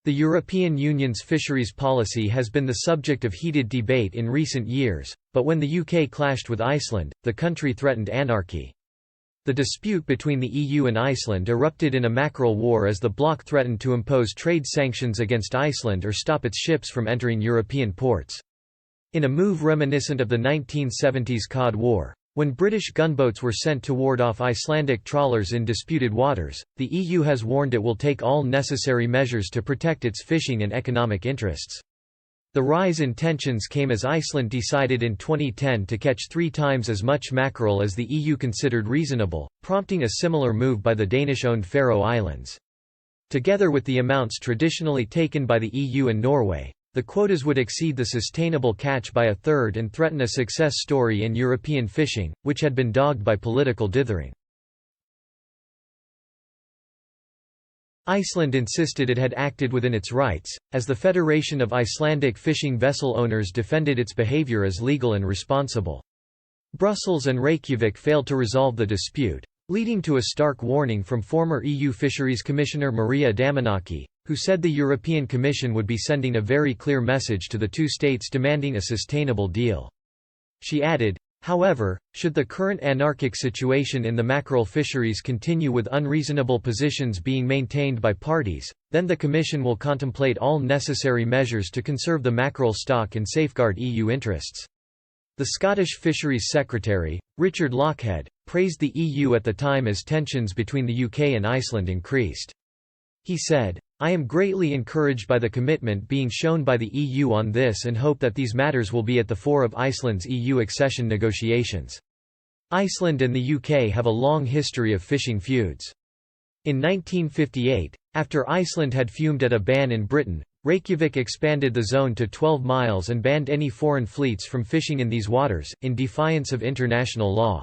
The European Union's fisheries policy has been the subject of heated debate in recent years, but when the UK clashed with Iceland, the country threatened anarchy. The dispute between the EU and Iceland erupted in a mackerel war as the bloc threatened to impose trade sanctions against Iceland or stop its ships from entering European ports. In a move reminiscent of the 1970s Cod War, when British gunboats were sent to ward off Icelandic trawlers in disputed waters, the EU has warned it will take all necessary measures to protect its fishing and economic interests. The rise in tensions came as Iceland decided in 2010 to catch 3 times as much mackerel as the EU considered reasonable, prompting a similar move by the Danish-owned Faroe Islands. Together with the amounts traditionally taken by the EU and Norway, the quotas would exceed the sustainable catch by a third and threaten a success story in European fishing, which had been dogged by political dithering. Iceland insisted it had acted within its rights, as the Federation of Icelandic Fishing Vessel Owners defended its behavior as legal and responsible. Brussels and Reykjavik failed to resolve the dispute, leading to a stark warning from former EU Fisheries Commissioner Maria Damanaki, who said the European Commission would be sending a very clear message to the 2 states demanding a sustainable deal. She added, however, should the current anarchic situation in the mackerel fisheries continue with unreasonable positions being maintained by parties, then the Commission will contemplate all necessary measures to conserve the mackerel stock and safeguard EU interests. The Scottish Fisheries Secretary, Richard Lochhead, praised the EU at the time as tensions between the UK and Iceland increased. He said, "I am greatly encouraged by the commitment being shown by the EU on this and hope that these matters will be at the fore of Iceland's EU accession negotiations." Iceland and the UK have a long history of fishing feuds. In 1958, after Iceland had fumed at a ban in Britain, Reykjavik expanded the zone to 12 miles and banned any foreign fleets from fishing in these waters, in defiance of international law.